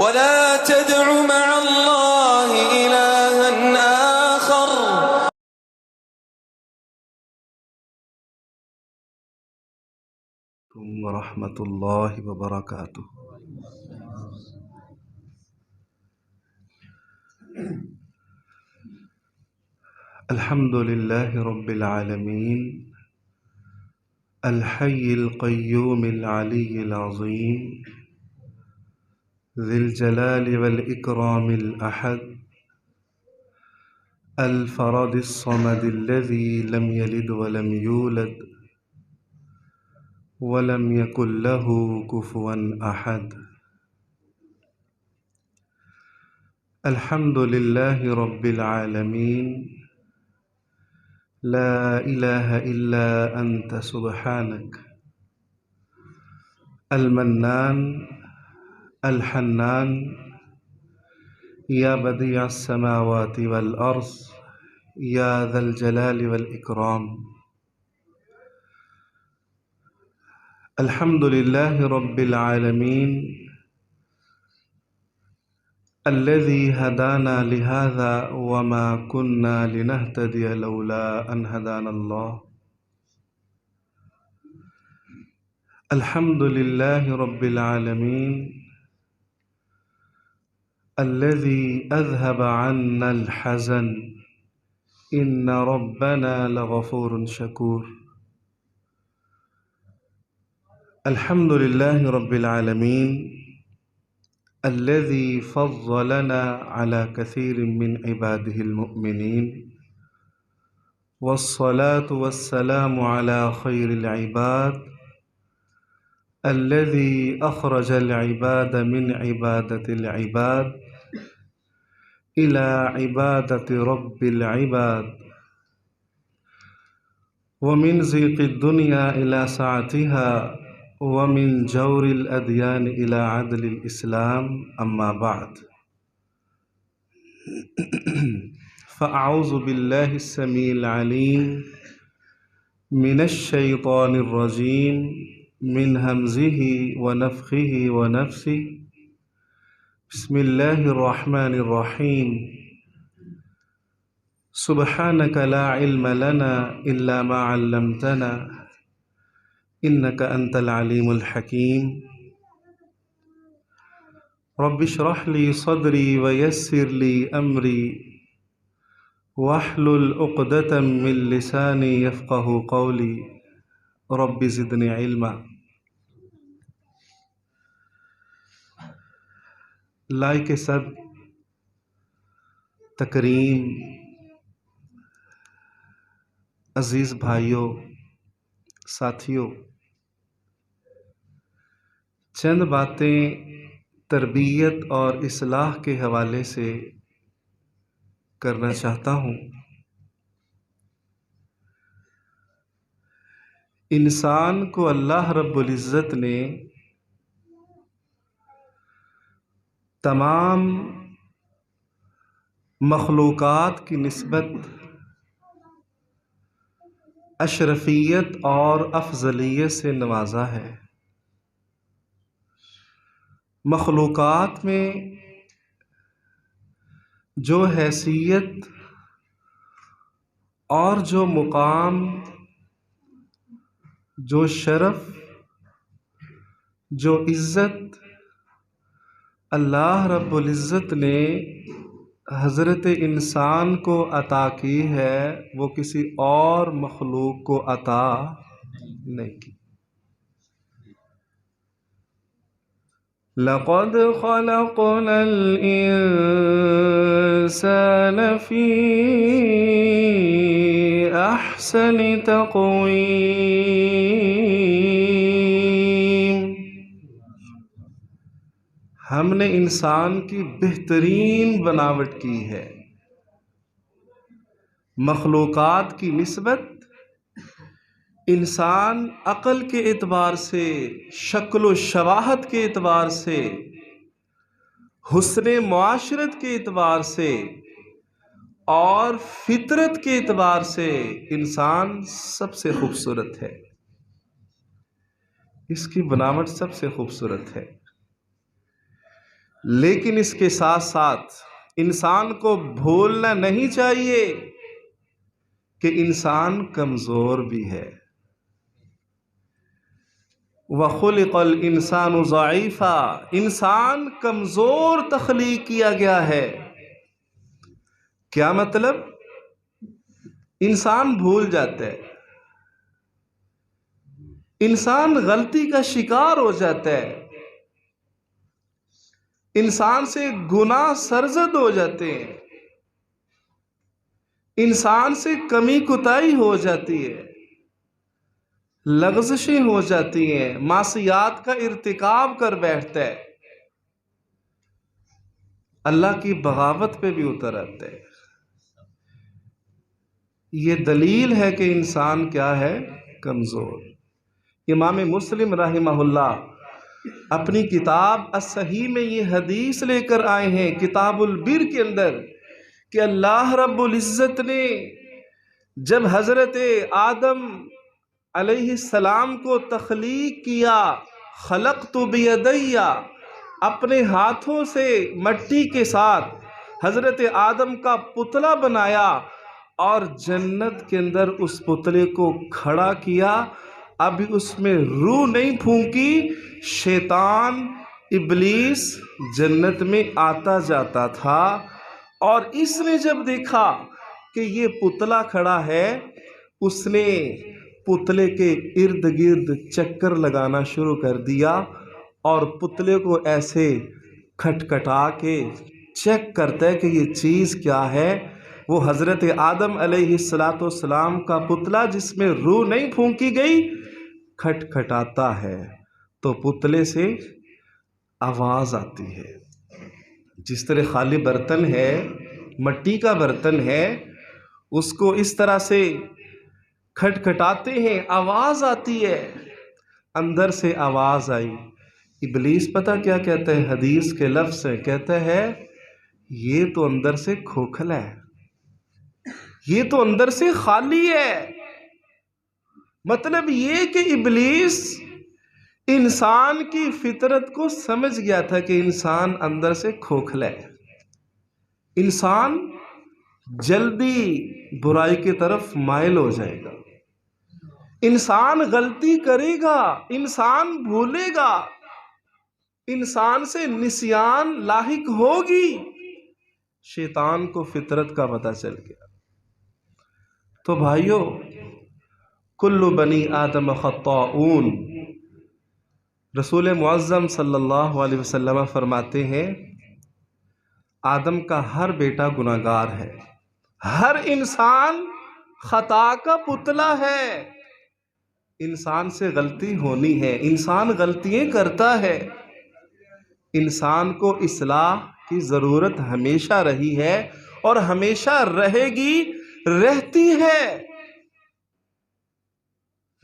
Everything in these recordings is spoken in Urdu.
ولا تدع مع الله إلها آخر. ورحمة الله وبركاته. الحمد لله رب العالمين الحي القيوم العلي العظيم ذي الجلال والإكرام الأحد الفرد الصمد الذي لم يلد ولم يولد ولم يكن له كفوا أحد. الحمد لله رب العالمين لا إله إلا أنت سبحانك المنان الحنان يا بديع السماوات والأرض يا ذا الجلال والإكرام. الحمد لله رب العالمين الذي هدانا لهذا وما كنا لنهتدي لولا أن هدانا الله. الحمد لله رب العالمين الذي أذهب عنا الحزن إن ربنا لغفور شكور. الحمد لله رب العالمين الذي فضلنا على كثير من عباده المؤمنين والصلاة والسلام على خير العباد الذي أخرج العباد من عبادة العباد إلى عبادة رب العباد ومن ضيق الدنيا إلى سعتها ومن جور الأديان إلى عدل الإسلام. أما بعد فأعوذ بالله السميع العليم من الشيطان الرجيم من همزه ونفخه ونفثه. بسم الله الرحمن الرحيم. سبحانك لا علم لنا إلا ما علمتنا إنك أنت العليم الحكيم. رب اشرح لي صدري ويسر لي أمري واحلل عقدة من لساني يفقه قولي. رب زدني علما. لائق صد تکریم عزیز بھائیوں ساتھیوں، چند باتیں تربیت اور اصلاح کے حوالے سے کرنا چاہتا ہوں۔ انسان کو اللہ رب العزت نے تمام مخلوقات کی نسبت اشرفیت اور افضلیت سے نوازا ہے۔ مخلوقات میں جو حیثیت اور جو مقام، جو شرف، جو عزت اللہ رب العزت نے حضرت انسان کو عطا کی ہے، وہ کسی اور مخلوق کو عطا نہیں کی۔ لَقَدْ خَلَقْنَا الْإِنسَانَ فِي أَحْسَنِ تَقْوِيمٍ۔ ہم نے انسان کی بہترین بناوٹ کی ہے۔ مخلوقات کی نسبت انسان عقل کے اعتبار سے، شکل و شباہت کے اعتبار سے، حسن معاشرت کے اعتبار سے اور فطرت کے اعتبار سے انسان سب سے خوبصورت ہے۔ اس کی بناوٹ سب سے خوبصورت ہے۔ لیکن اس کے ساتھ ساتھ انسان کو بھولنا نہیں چاہیے کہ انسان کمزور بھی ہے۔ وَخُلِقَ الْإِنسَانُ ضَعِيفًا، انسان کمزور تخلیق کیا گیا ہے۔ کیا مطلب؟ انسان بھول جاتا ہے، انسان غلطی کا شکار ہو جاتا ہے، انسان سے گناہ سرزد ہو جاتے ہیں، انسان سے کمی کوتاہی ہو جاتی ہے، لغزشیں ہو جاتی ہیں، معصیات کا ارتکاب کر بیٹھتا ہے، اللہ کی بغاوت پہ بھی اتر آتا ہے۔ یہ دلیل ہے کہ انسان کیا ہے؟ کمزور۔ امام مسلم رحمہ اللہ اپنی کتاب الصحیح میں یہ حدیث لے کر آئے ہیں کتاب البر کے اندر کہ اللہ رب العزت نے جب حضرت آدم علیہ السلام کو تخلیق کیا، خلقت بیدی، اپنے ہاتھوں سے مٹی کے ساتھ حضرت آدم کا پتلا بنایا اور جنت کے اندر اس پتلے کو کھڑا کیا، ابھی اس میں روح نہیں پھونکی، شیطان ابلیس جنت میں آتا جاتا تھا، اور اس نے جب دیکھا کہ یہ پتلا کھڑا ہے، اس نے پتلے کے ارد گرد چکر لگانا شروع کر دیا اور پتلے کو ایسے کھٹکھٹا کے چیک کرتا ہے کہ یہ چیز کیا ہے۔ وہ حضرت آدم علیہ السلام کا پتلا جس میں روح نہیں پھونکی گئی کھٹکھٹاتا ہے تو پتلے سے آواز آتی ہے۔ جس طرح خالی برتن ہے، مٹی کا برتن ہے، اس کو اس طرح سے کھٹکھٹاتے ہیں، آواز آتی ہے، اندر سے آواز آئی۔ ابلیس پتہ کیا کہتا ہے؟ حدیث کے لفظ سے کہتا ہے یہ تو اندر سے کھوکھلا ہے، یہ تو اندر سے خالی ہے۔ مطلب یہ کہ ابلیس انسان کی فطرت کو سمجھ گیا تھا کہ انسان اندر سے کھوکھلا ہے، انسان جلدی برائی کی طرف مائل ہو جائے گا، انسان غلطی کرے گا، انسان بھولے گا، انسان سے نسیان لاحق ہوگی۔ شیطان کو فطرت کا پتہ چل گیا۔ تو بھائیو، کل بنی آدم خطاؤون، رسول معظم صلی اللہ علیہ وسلم فرماتے ہیں آدم کا ہر بیٹا گناہگار ہے، ہر انسان خطا کا پتلا ہے، انسان سے غلطی ہونی ہے، انسان غلطیاں کرتا ہے، انسان کو اصلاح کی ضرورت ہمیشہ رہی ہے اور ہمیشہ رہے گی، رہتی ہے۔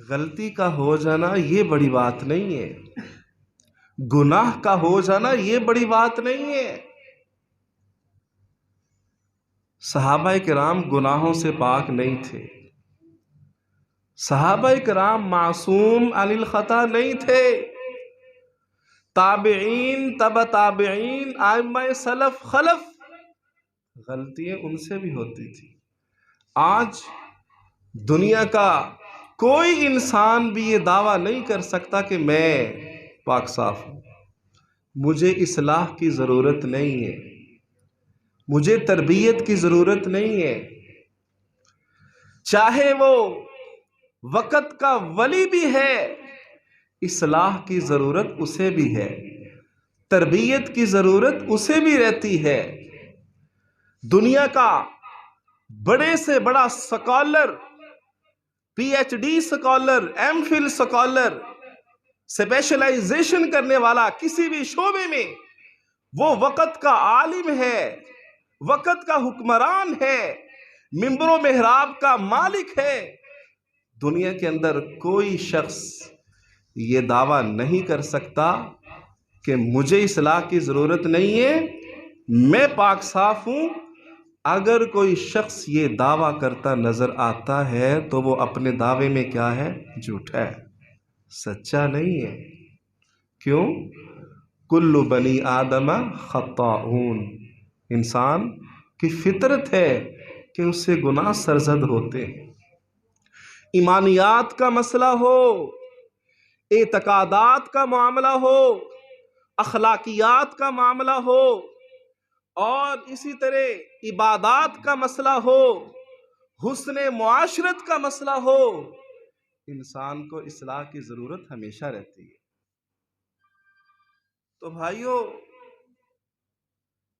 غلطی کا ہو جانا یہ بڑی بات نہیں ہے، گناہ کا ہو جانا یہ بڑی بات نہیں ہے۔ صحابہ کرام گناہوں سے پاک نہیں تھے، صحابہ کرام معصوم عن الخطا نہیں تھے، تابعین تبع تابعین ائمہ سلف خلف غلطیاں ان سے بھی ہوتی تھی۔ آج دنیا کا کوئی انسان بھی یہ دعویٰ نہیں کر سکتا کہ میں پاک صاف ہوں، مجھے اصلاح کی ضرورت نہیں ہے، مجھے تربیت کی ضرورت نہیں ہے۔ چاہے وہ وقت کا ولی بھی ہے، اصلاح کی ضرورت اسے بھی ہے، تربیت کی ضرورت اسے بھی رہتی ہے۔ دنیا کا بڑے سے بڑا scholar, P H D scholar, M phil scholar, specialisation کرنے والا کسی بھی شعبے میں، وہ وقت کا عالم ہے، وقت کا حکمران ہے، منبر و محراب کا مالک ہے۔ دنیا کے اندر کوئی شخص یہ دعویٰ نہیں کر سکتا کہ مجھے اصلاح کی ضرورت نہیں ہے، میں پاک صاف ہوں۔ اگر کوئی شخص یہ دعویٰ کرتا نظر آتا ہے تو وہ اپنے دعوے میں کیا ہے؟ جھوٹا ہے، سچا نہیں ہے۔ کیوں؟ کل بنی آدم خطاؤن، انسان کی فطرت ہے کہ اس سے گناہ سرزد ہوتے ہیں۔ ایمانیات کا مسئلہ ہو، اعتقادات کا معاملہ ہو، اخلاقیات کا معاملہ ہو، اور اسی طرح عبادات کا مسئلہ ہو، حسن معاشرت کا مسئلہ ہو، انسان کو اصلاح کی ضرورت ہمیشہ رہتی ہے۔ تو بھائیو،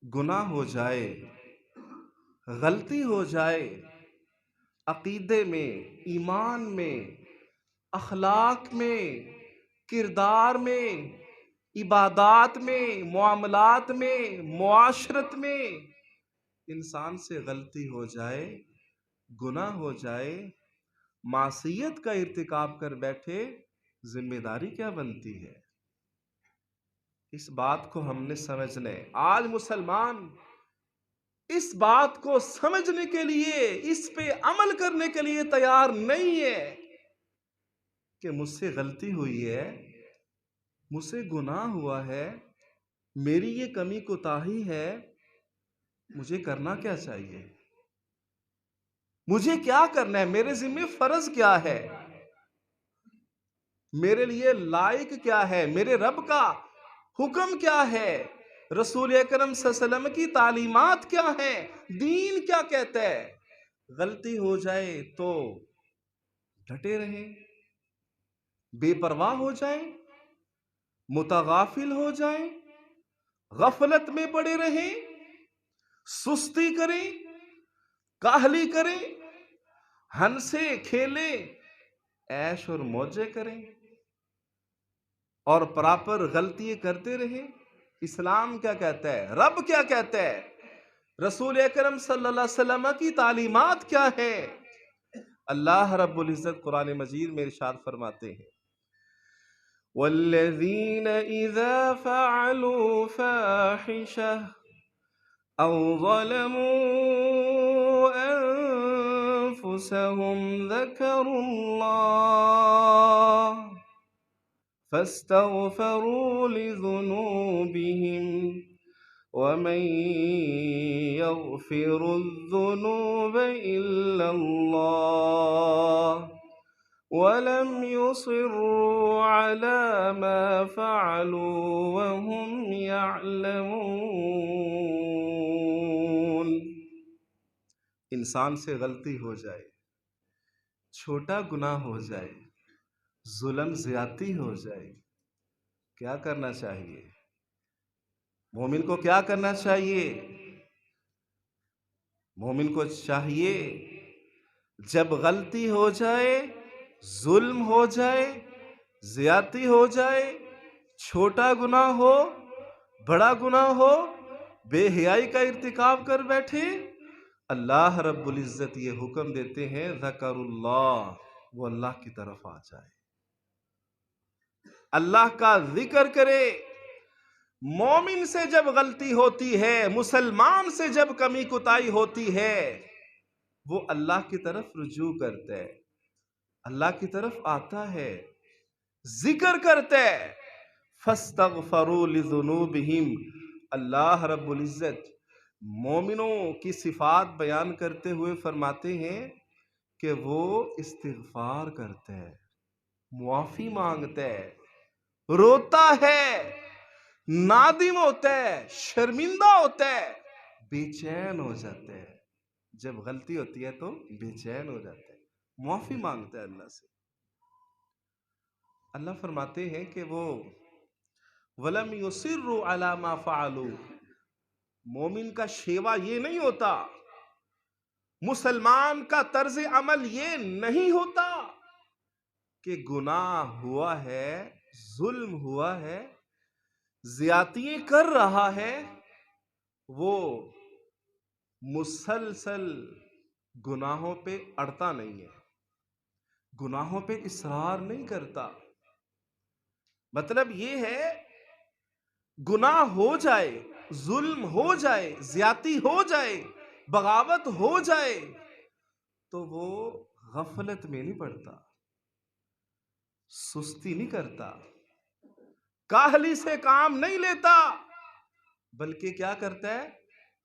گناہ ہو جائے، غلطی ہو جائے، عقیدے میں، ایمان میں، اخلاق میں، کردار میں، عبادات میں، معاملات میں، معاشرت میں انسان سے غلطی ہو جائے، گناہ ہو جائے، معصیت کا ارتکاب کر بیٹھے، ذمہ داری کیا بنتی ہے؟ اس بات کو ہم نے سمجھنا ہے۔ آج مسلمان اس بات کو سمجھنے کے لیے، اس پہ عمل کرنے کے لیے تیار نہیں ہے کہ مجھ سے غلطی ہوئی ہے، مجھ سے گناہ ہوا ہے، میری یہ کمی کوتاہی ہے، مجھے کرنا کیا چاہیے؟ مجھے کیا کرنا ہے؟ میرے ذمہ فرض کیا ہے؟ میرے لیے لائق کیا ہے؟ میرے رب کا حکم کیا ہے؟ رسول اکرم صلی اللہ علیہ وسلم کی تعلیمات کیا ہیں؟ دین کیا کہتا ہے؟ غلطی ہو جائے تو ڈٹے رہیں، بے پرواہ ہو جائیں، متغافل ہو جائیں، غفلت میں پڑے رہیں، سستی کریں، کاہلی کریں، ہنسے کھیلیں، عیش اور موجے کریں، اور پراپر غلطی کرتے رہیں۔ اسلام کیا کہتا ہے؟ رب کیا کہتا ہے؟ رسول اکرم صلی اللہ علیہ وسلم کی تعلیمات کیا ہیں؟ اللہ رب العزت قرآن مجید میں ارشاد فرماتے ہیں، وَالَّذِينَ إِذَا فَعَلُوا فَاحِشَةً أَوْ ظَلَمُوا أَنفُسَهُمْ ذَكَرُوا اللَّهَ فَاسْتَغْفَرُوا لِذُنُوبِهِمْ وَمَن يَغْفِرُ الذُّنُوبَ إِلَّا اللَّهُ وَلَمْ يُصِرُّوا عَلَى مَا فَعَلُوا وَهُمْ يَعْلَمُونَ۔ انسان سے غلطی ہو جائے، چھوٹا گناہ ہو جائے، ظلم زیادتی ہو جائے، کیا کرنا چاہیے؟ مومن کو کیا کرنا چاہیے؟ مومن کو چاہیے جب غلطی ہو جائے، ظلم ہو جائے، زیادتی ہو جائے، چھوٹا گناہ ہو، بڑا گناہ ہو، بے حیائی کا ارتکاب کر بیٹھے، اللہ رب العزت یہ حکم دیتے ہیں ذکر اللہ، وہ اللہ کی طرف آ جائے، اللہ کا ذکر کرے۔ مومن سے جب غلطی ہوتی ہے، مسلمان سے جب کمی کوتاہی ہوتی ہے، وہ اللہ کی طرف رجوع کرتا ہے، اللہ کی طرف آتا ہے، ذکر کرتا ہے، فَاسْتَغْفَرُوا لِذُنُوبِهِمْ۔ اللہ رب العزت مومنوں کی صفات بیان کرتے ہوئے فرماتے ہیں کہ وہ استغفار کرتا ہے، معافی مانگتا ہے، روتا ہے، نادم ہوتا ہے، شرمندہ ہوتا ہے، بے چین ہو جاتا ہے۔ جب غلطی ہوتی ہے تو بے چین ہو جاتا ہے، معافی مانگتا ہے اللہ سے۔ اللہ فرماتے ہیں کہ وہ وَلَمْ يُصِرُّوا عَلَى مَا فَعَلُوا، مومن کا شیوا یہ نہیں ہوتا، مسلمان کا طرز عمل یہ نہیں ہوتا کہ گناہ ہوا ہے، ظلم ہوا ہے، زیادتیاں کر رہا ہے، وہ مسلسل گناہوں پہ اڑتا نہیں ہے، گناہوں پہ اصرار نہیں کرتا۔ مطلب یہ ہے گناہ ہو جائے، ظلم ہو جائے، زیادتی ہو جائے، بغاوت ہو جائے تو وہ غفلت میں نہیں پڑتا، سستی نہیں کرتا، کاہلی سے کام نہیں لیتا، بلکہ کیا کرتا ہے؟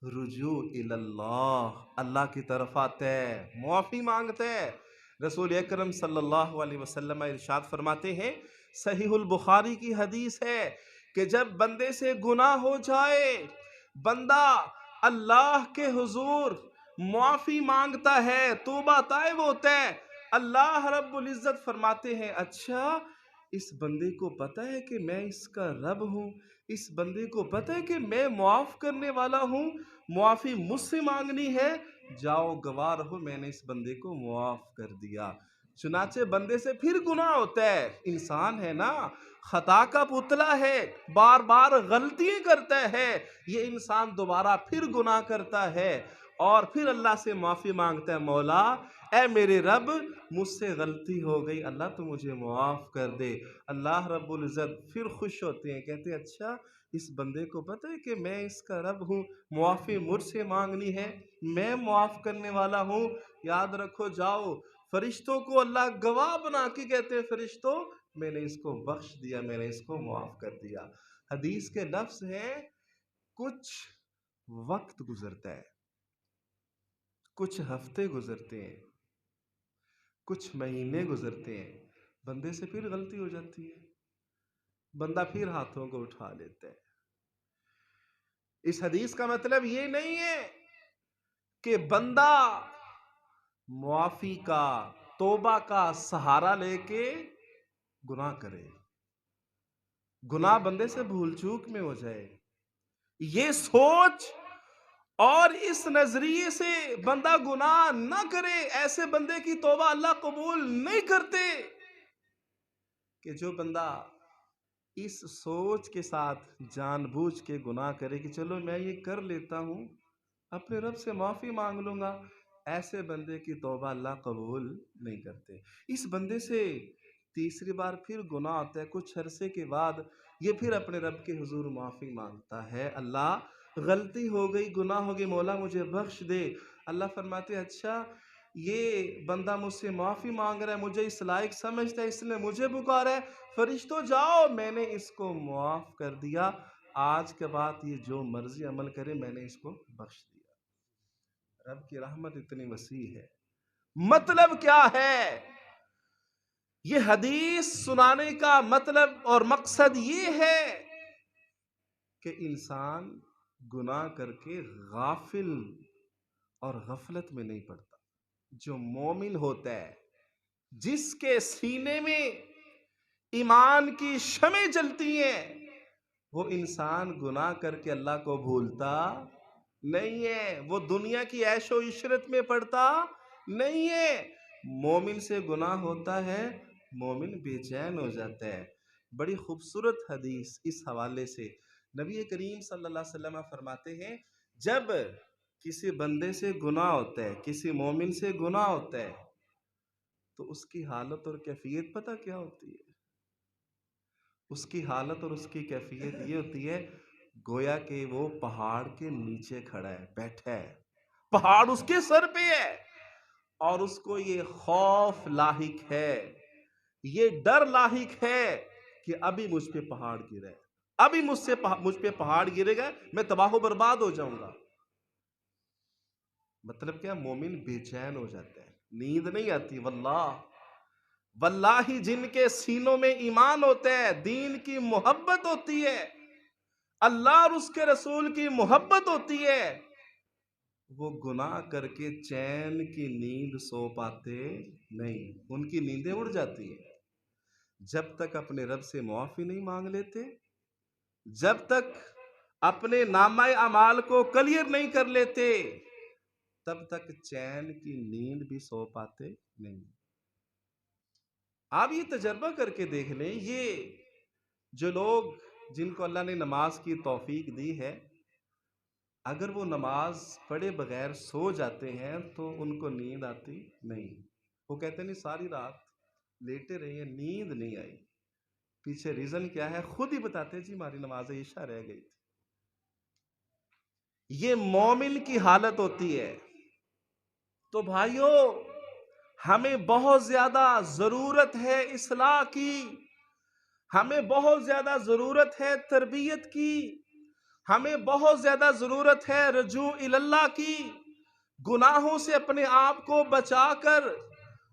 رجوع اللہ، اللہ کی طرف آتا ہے، معافی مانگتا ہے۔ رسول اکرم صلی اللہ علیہ وسلم ارشاد فرماتے ہیں، صحیح البخاری کی حدیث ہے کہ جب بندے سے گناہ ہو جائے، بندہ اللہ کے حضور معافی مانگتا ہے، توبہ طائب ہوتا ہے، اللہ رب العزت فرماتے ہیں اچھا اس بندے کو پتہ ہے کہ میں اس کا رب ہوں، اس بندے کو پتہ ہے کہ میں معاف کرنے والا ہوں، معافی مجھ سے مانگنی ہے، جاؤ گواہ رہو میں نے اس بندے کو معاف کر دیا۔ چنانچہ بندے سے پھر گناہ ہوتا ہے، انسان ہے نا، خطا کا پتلا ہے، بار بار غلطیاں کرتا ہے، یہ انسان دوبارہ پھر گناہ کرتا ہے اور پھر اللہ سے معافی مانگتا ہے، مولا اے میرے رب مجھ سے غلطی ہو گئی، اللہ تو مجھے معاف کر دے۔ اللہ رب العزت پھر خوش ہوتے ہیں، کہتے ہیں اچھا اس بندے کو پتہ ہے کہ میں اس کا رب ہوں، معافی مجھ سے مانگنی ہے، میں معاف کرنے والا ہوں، یاد رکھو جاؤ۔ فرشتوں کو اللہ گواہ بنا کے کہتے ہیں فرشتوں میں نے اس کو بخش دیا، میں نے اس کو معاف کر دیا۔ حدیث کے لفظ ہیں کچھ وقت گزرتا ہے، کچھ ہفتے گزرتے ہیں، کچھ مہینے گزرتے ہیں، بندے سے پھر غلطی ہو جاتی ہے، بندہ پھر ہاتھوں کو اٹھا لیتا ہے۔ اس حدیث کا مطلب یہ نہیں ہے کہ بندہ معافی کا، توبہ کا سہارا لے کے گناہ کرے، گناہ بندے سے بھول چوک میں ہو جائے، یہ سوچ اور اس نظریے سے بندہ گناہ نہ کرے، ایسے بندے کی توبہ اللہ قبول نہیں کرتے۔ کہ جو بندہ اس سوچ کے ساتھ جان بوجھ کے گناہ کرے کہ چلو میں یہ کر لیتا ہوں، اپنے رب سے معافی مانگ لوں گا، ایسے بندے کی توبہ اللہ قبول نہیں کرتے۔ اس بندے سے تیسری بار پھر گناہ ہوتا ہے، کچھ عرصے کے بعد یہ پھر اپنے رب کے حضور معافی مانگتا ہے، اللہ غلطی ہو گئی، گناہ ہو گئی، مولا مجھے بخش دے۔ اللہ فرماتے اچھا یہ بندہ مجھ سے معافی مانگ رہا ہے، مجھے اس لائق سمجھتا ہے، اس نے مجھے پکارا ہے، فرشتوں جاؤ میں نے اس کو معاف کر دیا، آج کے بعد یہ جو مرضی عمل کرے میں نے اس کو بخش دیا۔ رب کی رحمت اتنی وسیع ہے۔ مطلب کیا ہے؟ یہ حدیث سنانے کا مطلب اور مقصد یہ ہے کہ انسان گناہ کر کے غافل اور غفلت میں نہیں پڑتا۔ جو مومن ہوتا ہے، جس کے سینے میں ایمان کی شمع جلتی ہیں، وہ انسان گناہ کر کے اللہ کو بھولتا نہیں ہے، وہ دنیا کی عیش و عشرت میں پڑتا نہیں ہے۔ مومن سے گناہ ہوتا ہے، مومن بے چین ہو جاتا ہے۔ بڑی خوبصورت حدیث اس حوالے سے نبی کریم صلی اللہ علیہ وسلم فرماتے ہیں جب کسی بندے سے گناہ ہوتا ہے، کسی مومن سے گناہ ہوتا ہے تو اس کی حالت اور کیفیت پتہ کیا ہوتی ہے؟ اس کی حالت اور اس کی کیفیت یہ ہوتی ہے گویا کہ وہ پہاڑ کے نیچے کھڑا ہے، بیٹھا ہے، پہاڑ اس کے سر پہ ہے اور اس کو یہ خوف لاحق ہے، یہ ڈر لاحق ہے کہ ابھی مجھ پہ پہاڑ گرے، ابھی مجھ پہ پہاڑ گرے گا، میں تباہ و برباد ہو جاؤں گا۔ مطلب کیا؟ مومن بے چین ہو جاتا ہے، نیند نہیں آتی۔ واللہ جن کے سینوں میں ایمان ہوتا ہے، دین کی محبت ہوتی ہے، اللہ اور اس کے رسول کی محبت ہوتی ہے، وہ گناہ کر کے چین کی نیند سو پاتے نہیں، ان کی نیندیں اڑ جاتی ہیں۔ جب تک اپنے رب سے معافی نہیں مانگ لیتے، جب تک اپنے نامہ اعمال کو کلیئر نہیں کر لیتے، تب تک چین کی نیند بھی سو پاتے نہیں۔ آپ یہ تجربہ کر کے دیکھ لیں، یہ جو لوگ جن کو اللہ نے نماز کی توفیق دی ہے، اگر وہ نماز پڑھے بغیر سو جاتے ہیں تو ان کو نیند آتی نہیں۔ وہ کہتے نہیں ساری رات لیٹے رہے ہیں، نیند نہیں آئی، پیچھے ریزن کیا ہے خود ہی بتاتے جی ہماری نماز عشاء رہ گئی تھی۔ یہ مومن کی حالت ہوتی ہے۔ تو بھائیو ہمیں بہت زیادہ ضرورت ہے اصلاح کی، ہمیں بہت زیادہ ضرورت ہے تربیت کی، ہمیں بہت زیادہ ضرورت ہے رجوع اللہ کی، گناہوں سے اپنے آپ کو بچا کر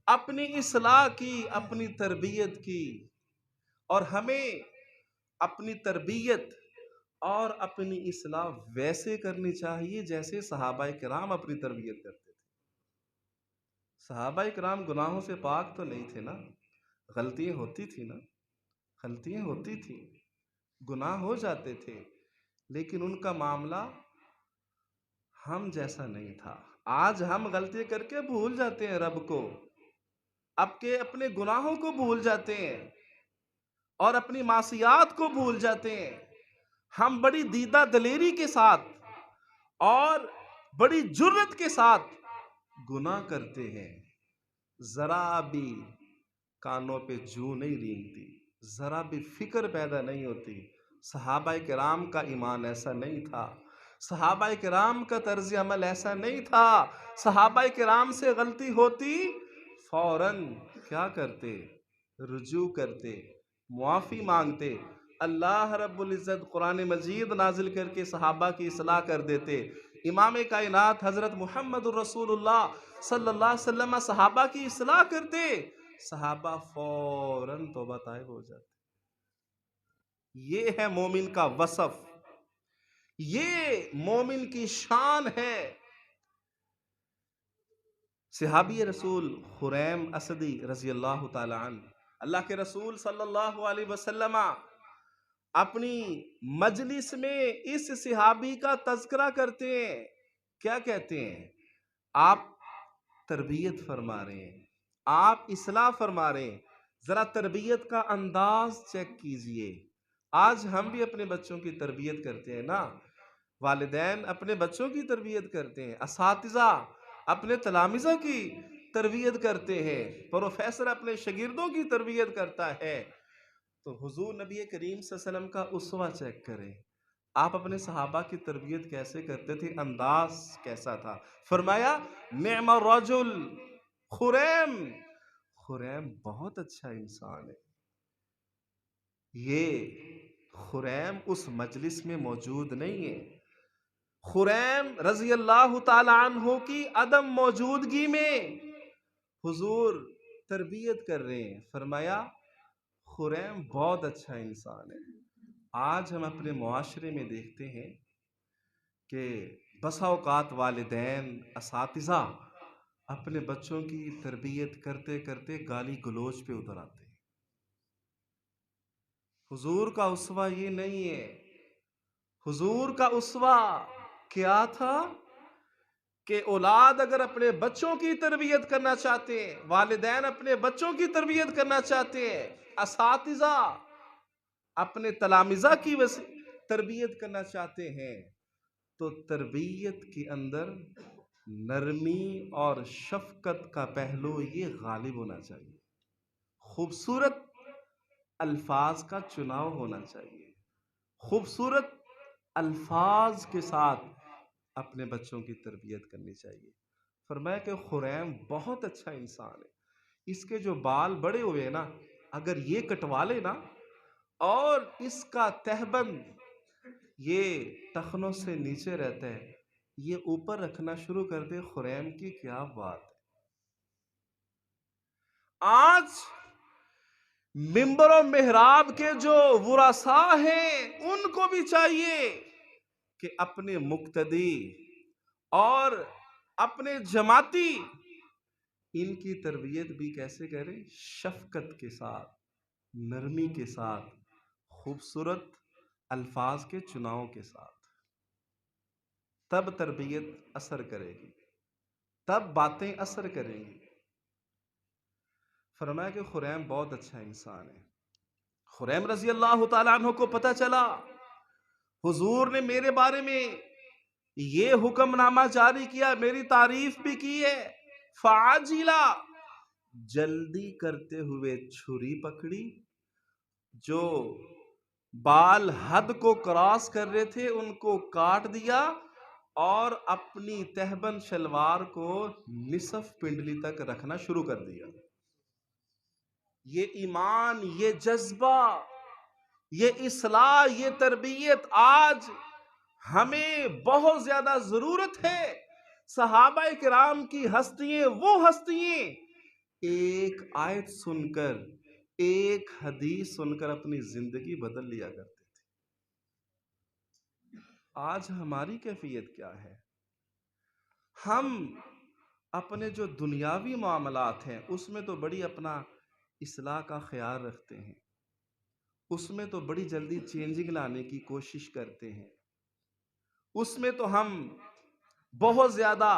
اپنی اصلاح کی، اپنی تربیت کی۔ اور ہمیں اپنی تربیت اور اپنی اصلاح ویسے کرنی چاہیے جیسے صحابہ کرام اپنی تربیت کرتے تھے۔ صحابہ کرام گناہوں سے پاک تو نہیں تھے نا، غلطیاں ہوتی تھی نا، غلطیاں ہوتی تھیں، گناہ ہو جاتے تھے، لیکن ان کا معاملہ ہم جیسا نہیں تھا۔ آج ہم غلطی کر کے بھول جاتے ہیں رب کو، اب کے اپنے گناہوں کو بھول جاتے ہیں اور اپنی معصیات کو بھول جاتے ہیں۔ ہم بڑی دیدہ دلیری کے ساتھ اور بڑی جرت کے ساتھ گناہ کرتے ہیں، ذرا بھی کانوں پہ جو نہیں رینگتی، ذرا بھی فکر پیدا نہیں ہوتی۔ صحابہ کرام کا ایمان ایسا نہیں تھا، صحابہ کرام کا طرز عمل ایسا نہیں تھا۔ صحابہ کرام سے غلطی ہوتی فوراً کیا کرتے؟ رجوع کرتے، معافی مانگتے۔ اللہ رب العزت قرآن مجید نازل کر کے صحابہ کی اصلاح کر دیتے۔ امام کائنات حضرت محمد الرسول اللہ صلی اللہ علیہ وسلم صحابہ کی اصلاح کرتے، صحابہ فوراً توبہ طائب ہو جاتے۔ یہ ہے مومن کا وصف، یہ مومن کی شان ہے۔ صحابی رسول خریم اسدی رضی اللہ تعالی عنہ، اللہ کے رسول صلی اللہ علیہ وسلم اپنی مجلس میں اس صحابی کا تذکرہ کرتے ہیں۔ کیا کہتے ہیں؟ آپ تربیت فرما رہے ہیں، آپ اصلاح فرما رہے ہیں، ذرا تربیت کا انداز چیک کیجئے۔ آج ہم بھی اپنے بچوں کی تربیت کرتے ہیں نا، والدین اپنے بچوں کی تربیت کرتے ہیں، اساتذہ اپنے تلامذہ کی تربیت کرتے ہیں، پروفیسر اپنے شاگردوں کی تربیت کرتا ہے۔ تو حضور نبی کریم صلی اللہ علیہ وسلم کا اسوہ چیک کریں، آپ اپنے صحابہ کی تربیت کیسے کرتے تھے، انداز کیسا تھا؟ فرمایا نعم الرجل خریم، خریم بہت اچھا انسان ہے۔ یہ خریم اس مجلس میں موجود نہیں ہے، خریم رضی اللہ تعالی عنہ کی عدم موجودگی میں حضور تربیت کر رہے ہیں۔ فرمایا خریم بہت اچھا انسان ہے۔ آج ہم اپنے معاشرے میں دیکھتے ہیں کہ بسا اوقات والدین، اساتذہ اپنے بچوں کی تربیت کرتے کرتے گالی گلوچ پہ اتر آتے ہیں۔ حضور کا اسوہ یہ نہیں ہے، حضور کا اسوہ کیا تھا کہ اولاد اگر اپنے بچوں کی تربیت کرنا چاہتے ہیں، والدین اپنے بچوں کی تربیت کرنا چاہتے ہیں، اساتذہ اپنے تلامذہ کی تربیت کرنا چاہتے ہیں، تو تربیت کے اندر نرمی اور شفقت کا پہلو یہ غالب ہونا چاہیے، خوبصورت الفاظ کا چناؤ ہونا چاہیے، خوبصورت الفاظ کے ساتھ اپنے بچوں کی تربیت کرنی چاہیے۔ فرمایا کہ خریم بہت اچھا انسان ہے، اس کے جو بال بڑے ہوئے ہیں نا، اگر یہ کٹوا لے نا اور اس کا تہبند یہ ٹخنوں سے نیچے رہتا ہے، یہ اوپر رکھنا شروع کر دے، خریم کی کیا بات ہے۔ آج منبر و محراب کے جو ورثاء ہیں ان کو بھی چاہیے کہ اپنے مقتدی اور اپنے جماعتی ان کی تربیت بھی کیسے کریں؟ شفقت کے ساتھ، نرمی کے ساتھ، خوبصورت الفاظ کے چناؤ کے ساتھ، تب تربیت اثر کرے گی، تب باتیں اثر کریں گی۔ فرمایا کہ خریم بہت اچھا انسان ہے۔ خریم رضی اللہ تعالیٰ عنہ کو پتہ چلا حضور نے میرے بارے میں یہ حکم نامہ جاری کیا، میری تعریف بھی کی ہے، فعاجلا، جلدی کرتے ہوئے چھری پکڑی، جو بال حد کو کراس کر رہے تھے ان کو کاٹ دیا اور اپنی تہبند شلوار کو نصف پنڈلی تک رکھنا شروع کر دیا۔ یہ ایمان، یہ جذبہ یہ اصلاح، یہ تربیت آج ہمیں بہت زیادہ ضرورت ہے۔ صحابہ کرام کی ہستیاں، وہ ہستیاں ایک آیت سن کر، ایک حدیث سن کر اپنی زندگی بدل لیا کرتے تھے۔ آج ہماری کیفیت کیا ہے؟ ہم اپنے جو دنیاوی معاملات ہیں اس میں تو بڑی اپنا اصلاح کا خیال رکھتے ہیں، اس میں تو بڑی جلدی چینجنگ لانے کی کوشش کرتے ہیں، اس میں تو ہم بہت زیادہ،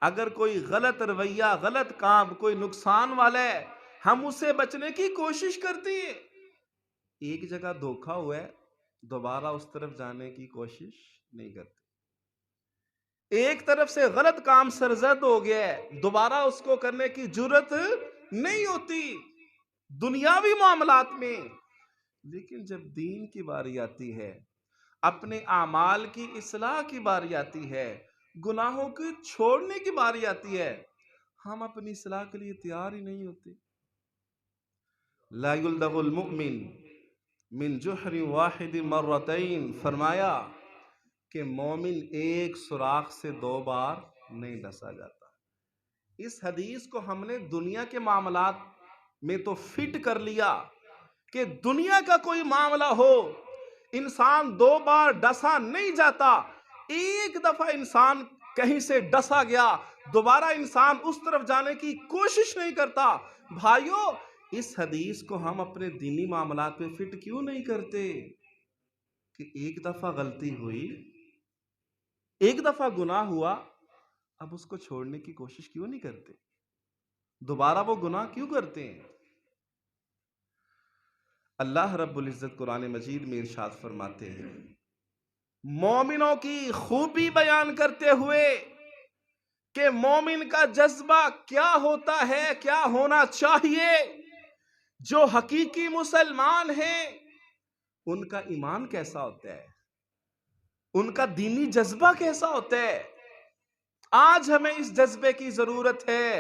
اگر کوئی غلط رویہ، غلط کام، کوئی نقصان والا ہے، ہم اسے بچنے کی کوشش کرتے ہیں۔ ایک جگہ دھوکا ہوا ہے، دوبارہ اس طرف جانے کی کوشش نہیں کرتے۔ ایک طرف سے غلط کام سرزد ہو گیا ہے، دوبارہ اس کو کرنے کی جرت نہیں ہوتی دنیاوی معاملات میں۔ لیکن جب دین کی باری آتی ہے، اپنے اعمال کی اصلاح کی باری آتی ہے، گناہوں کو چھوڑنے کی باری آتی ہے، ہم اپنی اصلاح کے لیے تیار ہی نہیں ہوتے۔ لا یلدغ المؤمن من جحر واحد مرتين، فرمایا کہ مومن ایک سوراخ سے 2 بار نہیں ڈسا جاتا۔ اس حدیث کو ہم نے دنیا کے معاملات میں تو فٹ کر لیا کہ دنیا کا کوئی معاملہ ہو، انسان 2 بار ڈسا نہیں جاتا۔ ایک دفعہ انسان کہیں سے ڈسا گیا، دوبارہ انسان اس طرف جانے کی کوشش نہیں کرتا۔ بھائیو، اس حدیث کو ہم اپنے دینی معاملات میں فٹ کیوں نہیں کرتے کہ ایک دفعہ غلطی ہوئی، ایک دفعہ گناہ ہوا، اب اس کو چھوڑنے کی کوشش کیوں نہیں کرتے؟ دوبارہ وہ گناہ کیوں کرتے ہیں؟ اللہ رب العزت قرآن مجید میں ارشاد فرماتے ہیں، مومنوں کی خوبی بیان کرتے ہوئے کہ مومن کا جذبہ کیا ہوتا ہے، کیا ہونا چاہیے۔ جو حقیقی مسلمان ہیں ان کا ایمان کیسا ہوتا ہے، ان کا دینی جذبہ کیسا ہوتا ہے۔ آج ہمیں اس جذبے کی ضرورت ہے،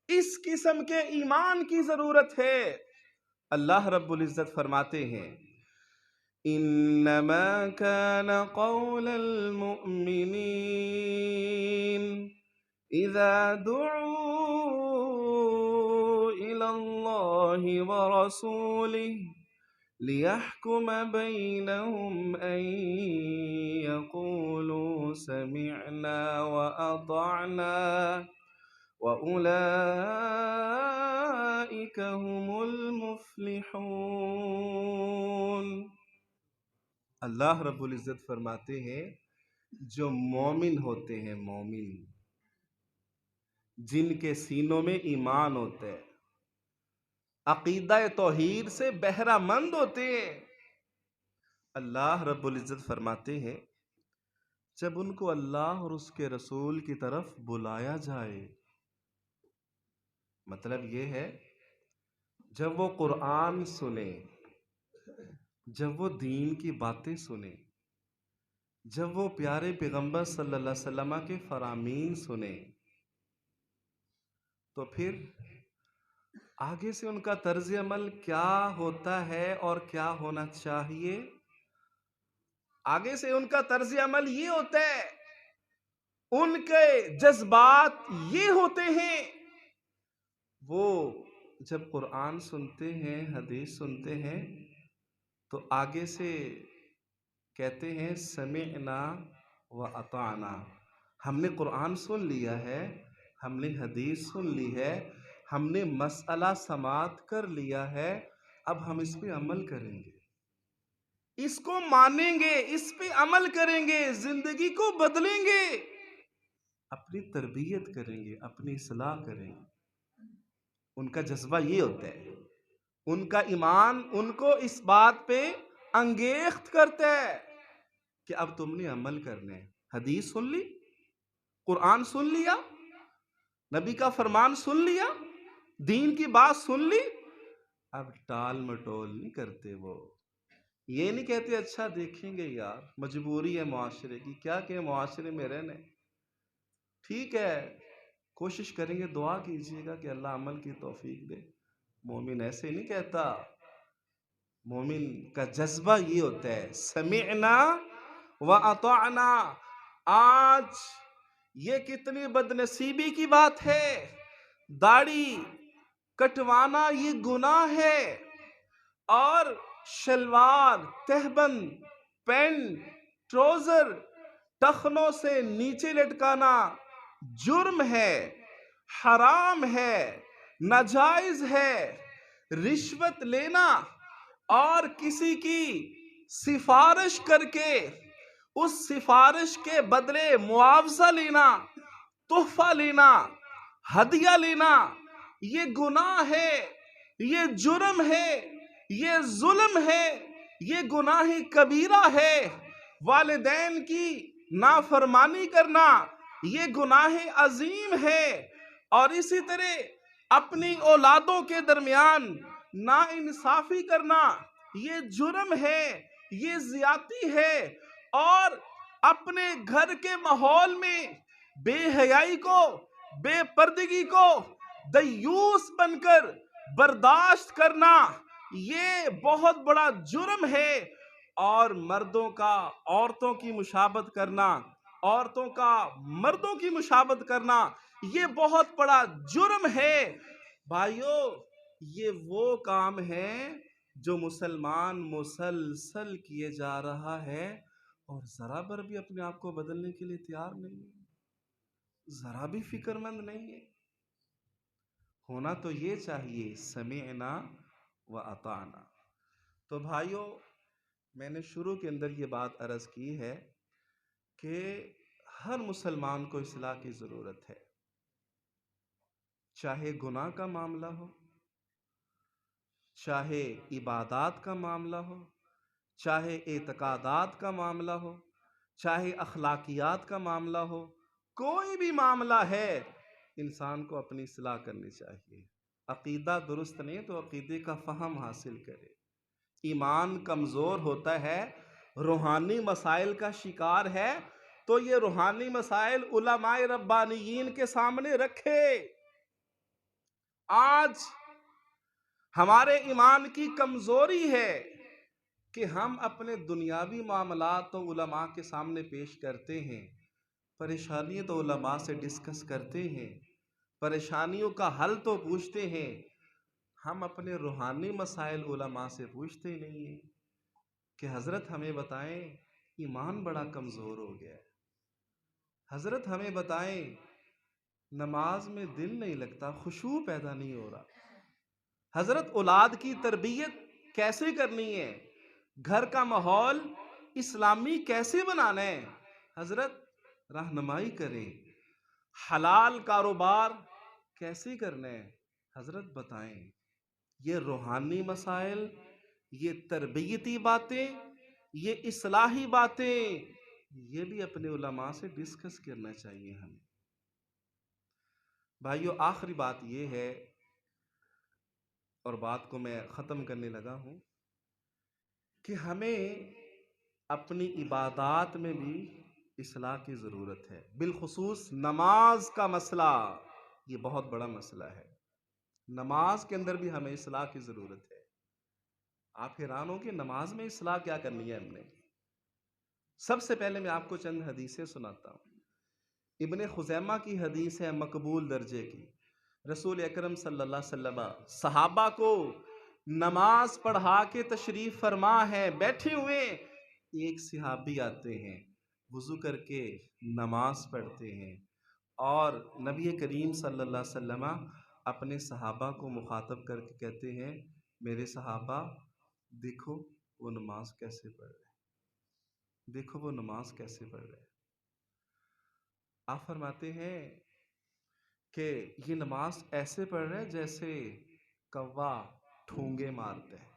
اس قسم کے ایمان کی ضرورت ہے۔ اللہ رب العزت فرماتے ہیں، انما كان قول المؤمنين اذا دعوا الى الله ورسوله ليحكم بينهم ان يقولوا سمعنا واطعنا وأولئك هم المفلحون۔ اللہ رب العزت فرماتے ہیں، جو مومن ہوتے ہیں، مومن جن کے سینوں میں ایمان ہوتا ہے، عقیدہ توحید سے بہرہ مند ہوتے ہیں، اللہ رب العزت فرماتے ہیں جب ان کو اللہ اور اس کے رسول کی طرف بلایا جائے، مطلب یہ ہے جب وہ قرآن سنیں، جب وہ دین کی باتیں سنیں، جب وہ پیارے پیغمبر صلی اللہ علیہ وسلم کے فرامین سنیں، تو پھر آگے سے ان کا طرز عمل کیا ہوتا ہے اور کیا ہونا چاہیے؟ آگے سے ان کا طرز عمل یہ ہوتا ہے، ان کے جذبات یہ ہوتے ہیں، وہ جب قرآن سنتے ہیں، حدیث سنتے ہیں، تو آگے سے کہتے ہیں سمعنا و اطعنا، ہم نے قرآن سن لیا ہے، ہم نے حدیث سن لی ہے، ہم نے مسئلہ سماعت کر لیا ہے، اب ہم اس پہ عمل کریں گے، اس کو مانیں گے، اس پہ عمل کریں گے، زندگی کو بدلیں گے، اپنی تربیت کریں گے، اپنی اصلاح کریں گے۔ ان کا جذبہ یہ ہوتا ہے، ان کا ایمان ان کو اس بات پہ انگیخت کرتا ہے کہ اب تم نے عمل کرنا ہے۔ حدیث سن لی، قرآن سن لیا، نبی کا فرمان سن لیا، دین کی بات سن لی، اب ٹال مٹول نہیں کرتے۔ وہ یہ نہیں کہتے اچھا دیکھیں گے یار، مجبوری ہے معاشرے کی، کیا کہ معاشرے میں رہنے، ٹھیک ہے کوشش کریں گے، دعا کیجئے گا کہ اللہ عمل کی توفیق دے۔ مومن ایسے نہیں کہتا، مومن کا جذبہ یہ ہوتا ہے سمعنا واطعنا۔ آج یہ کتنی بدنصیبی کی بات ہے، داڑھی کٹوانا یہ گناہ ہے، اور شلوار، تہبند، پینٹ، ٹروزر ٹخنوں سے نیچے لٹکانا جرم ہے، حرام ہے، ناجائز ہے۔ رشوت لینا اور کسی کی سفارش کر کے اس سفارش کے بدلے معاوضہ لینا، تحفہ لینا، ہدیہ لینا، یہ گناہ ہے، یہ جرم ہے، یہ ظلم ہے، یہ گناہ کبیرہ ہے۔ والدین کی نافرمانی کرنا یہ گناہ عظیم ہے، اور اسی طرح اپنی اولادوں کے درمیان ناانصافی کرنا یہ جرم ہے، یہ زیادتی ہے، اور اپنے گھر کے ماحول میں بے حیائی کو، بے پردگی کو دیوس بن کر برداشت کرنا یہ بہت بڑا جرم ہے۔ اور مردوں کا عورتوں کی مشابہت کرنا، عورتوں کا مردوں کی مشابہت کرنا یہ بہت بڑا جرم ہے۔ بھائیو، یہ وہ کام ہے جو مسلمان مسلسل کیے جا رہا ہے، اور ذرا بھر بھی اپنے آپ کو بدلنے کے لیے تیار نہیں ہے، ذرا بھی فکر مند نہیں ہے۔ ہونا تو یہ چاہیے سمعنا و اطعنا۔ تو بھائیو، میں نے شروع کے اندر یہ بات عرض کی ہے کہ ہر مسلمان کو اصلاح کی ضرورت ہے، چاہے گناہ کا معاملہ ہو، چاہے عبادات کا معاملہ ہو، چاہے اعتقادات کا معاملہ ہو، چاہے اخلاقیات کا معاملہ ہو، کوئی بھی معاملہ ہے انسان کو اپنی اصلاح کرنی چاہیے۔ عقیدہ درست نہیں تو عقیدے کا فہم حاصل کرے۔ ایمان کمزور ہوتا ہے، روحانی مسائل کا شکار ہے، تو یہ روحانی مسائل علماء ربانیین کے سامنے رکھے۔ آج ہمارے ایمان کی کمزوری ہے کہ ہم اپنے دنیاوی معاملات تو علماء کے سامنے پیش کرتے ہیں، پریشانیاں تو علماء سے ڈسکس کرتے ہیں، پریشانیوں کا حل تو پوچھتے ہیں، ہم اپنے روحانی مسائل علماء سے پوچھتے نہیں ہیں کہ حضرت ہمیں بتائیں ایمان بڑا کمزور ہو گیا ہے، حضرت ہمیں بتائیں نماز میں دل نہیں لگتا، خشوع پیدا نہیں ہو رہا، حضرت اولاد کی تربیت کیسے کرنی ہے، گھر کا ماحول اسلامی کیسے بنانا ہے، حضرت رہنمائی کریں، حلال کاروبار کیسے کرنا ہے، حضرت بتائیں۔ یہ روحانی مسائل، یہ تربیتی باتیں، یہ اصلاحی باتیں، یہ بھی اپنے علماء سے ڈسکس کرنا چاہیے ہمیں۔ بھائیو، آخری بات یہ ہے، اور بات کو میں ختم کرنے لگا ہوں، کہ ہمیں اپنی عبادات میں بھی اصلاح کی ضرورت ہے، بالخصوص نماز کا مسئلہ یہ بہت بڑا مسئلہ ہے۔ نماز کے اندر بھی ہمیں اصلاح کی ضرورت ہے۔ آپ حیران ہو کہ نماز میں اصلاح کیا کرنی ہے ہم نے۔ سب سے پہلے میں آپ کو چند حدیثیں سناتا ہوں۔ ابن خزیمہ کی حدیث ہے مقبول درجے کی، رسول اکرم صلی اللہ علیہ وسلم صحابہ کو نماز پڑھا کے تشریف فرما ہے، بیٹھے ہوئے ایک صحابی آتے ہیں، وضو کر کے نماز پڑھتے ہیں، اور نبی کریم صلی اللہ علیہ وسلم اپنے صحابہ کو مخاطب کر کے کہتے ہیں، میرے صحابہ دیکھو وہ نماز کیسے پڑھ رہے، دیکھو وہ نماز کیسے پڑھ رہے۔ آپ فرماتے ہیں کہ یہ نماز ایسے پڑھ رہے جیسے کوا ٹھونگے مارتے ہیں۔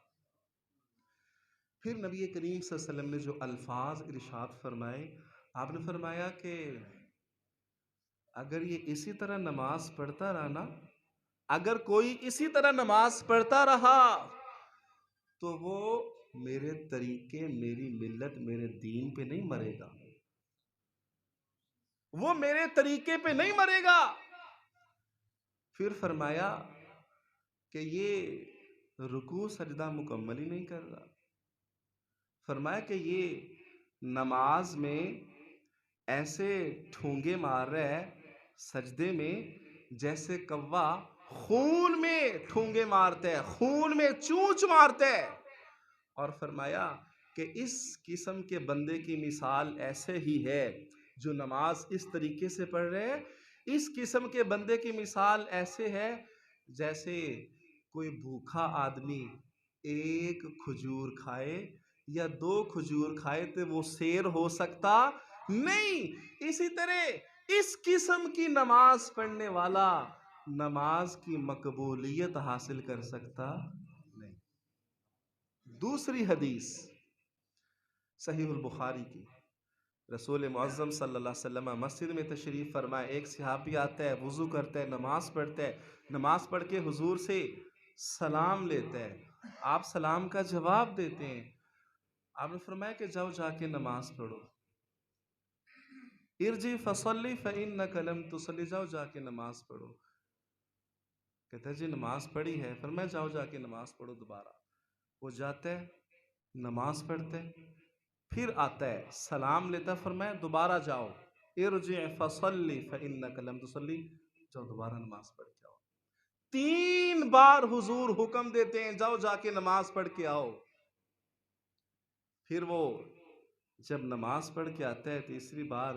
پھر نبی کریم صلی اللہ علیہ وسلم نے جو الفاظ ارشاد فرمائے، آپ نے فرمایا کہ اگر یہ اسی طرح نماز پڑھتا رہا نا، اگر کوئی اسی طرح نماز پڑھتا رہا تو وہ میرے طریقے، میری ملت، میرے دین پہ نہیں مرے گا، وہ میرے طریقے پہ نہیں مرے گا۔ پھر فرمایا کہ یہ رکوع سجدہ مکمل ہی نہیں کر رہا. فرمایا کہ یہ نماز میں ایسے ٹھونگے مار رہا ہے سجدے میں جیسے کوا خون میں ٹھونگے مارتا ہے، خون میں چونچ مارتا ہے. اور فرمایا کہ اس قسم کے بندے کی مثال ایسے ہی ہے جو نماز اس طریقے سے پڑھ رہے ہیں. اس قسم کے بندے کی مثال ایسے ہے جیسے کوئی بھوکا آدمی ایک کھجور کھائے یا 2 کھجور کھائے تو وہ سیر ہو سکتا نہیں. اسی طرح اس قسم کی نماز پڑھنے والا نماز کی مقبولیت حاصل کر سکتا نہیں. دوسری حدیث صحیح البخاری کی، رسول معظم صلی اللہ علیہ وسلم مسجد میں تشریف فرمائے. ایک صحابی آتا ہے، وضو کرتا ہے، نماز پڑھتا ہے، نماز پڑھ کے حضور سے سلام لیتا ہے. آپ سلام کا جواب دیتے ہیں. آپ نے فرمایا کہ جاؤ جا کے نماز پڑھو. ارجع فصلی فإنک لم تصلی، جاؤ جا کے نماز پڑھو. کہتا ہے جی نماز پڑھی ہے. فرمایا جاؤ جا کے نماز پڑھو دوبارہ. وہ جاتا ہے، نماز پڑھتا ہے، پھر آتا ہے، سلام لیتا. فرمایا دوبارہ جاؤ، ارجع فصلی فإنک لم تصلی، جاؤ دوبارہ نماز پڑھ کے آؤ. 3 بار حضور حکم دیتے ہیں جاؤ جا کے نماز پڑھ کے آؤ. پھر وہ جب نماز پڑھ کے آتا ہے تیسری بار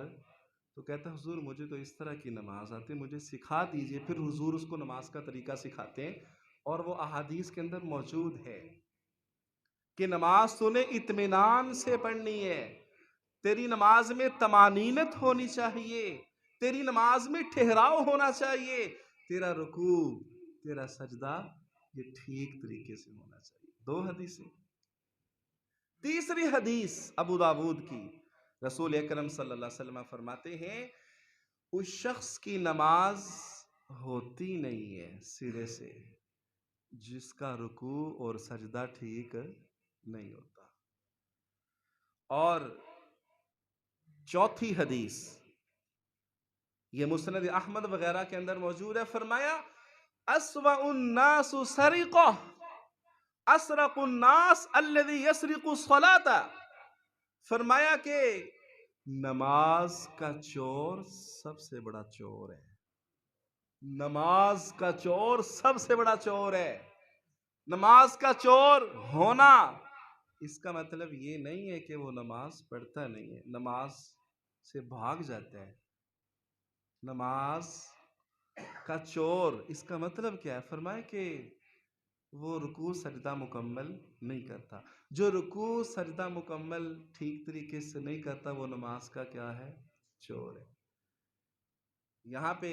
تو کہتا ہے حضور مجھے تو اس طرح کی نماز آتی ہے، مجھے سکھا دیجئے. پھر حضور اس کو نماز کا طریقہ سکھاتے ہیں اور وہ احادیث کے اندر موجود ہے کہ نماز تو نے اطمینان سے پڑھنی ہے، تیری نماز میں طمانینت ہونی چاہیے، تیری نماز میں ٹھہراؤ ہونا چاہیے، تیرا رکوع تیرا سجدہ یہ ٹھیک طریقے سے ہونا چاہیے. 2 حدیثیں. تیسری حدیث ابو داود کی، رسول اکرم صلی اللہ علیہ وسلم فرماتے ہیں اس شخص کی نماز ہوتی نہیں ہے سرے سے جس کا رکوع اور سجدہ ٹھیک نہیں ہوتا. اور چوتھی حدیث یہ مسند احمد وغیرہ کے اندر موجود ہے. فرمایا اسوأ الناس سرقہ اسرق الناس الذی یسرق الصلاۃ. فرمایا کہ نماز کا چور سب سے بڑا چور ہے. نماز کا چور سب سے بڑا چور ہے. نماز کا چور ہونا اس کا مطلب یہ نہیں ہے کہ وہ نماز پڑھتا نہیں ہے، نماز سے بھاگ جاتا ہے. نماز کا چور اس کا مطلب کیا ہے؟ فرمائے کہ وہ رکوع سجدہ مکمل نہیں کرتا. جو رکوع سجدہ مکمل ٹھیک طریقے سے نہیں کرتا وہ نماز کا کیا ہے؟ چور ہے. یہاں پہ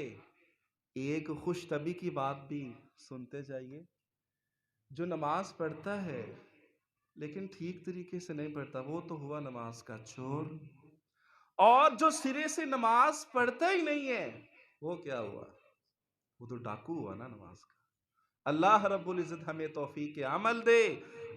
ایک خوش طبی کی بات بھی سنتے جائیے. جو نماز پڑھتا ہے لیکن ٹھیک طریقے سے نہیں پڑھتا وہ تو ہوا نماز کا چور. اور جو سرے سے نماز پڑھتا ہی نہیں ہے وہ کیا ہوا؟ وہ تو ڈاکو ہوا نا نماز کا. اللہ رب العزت ہمیں توفیق عمل دے،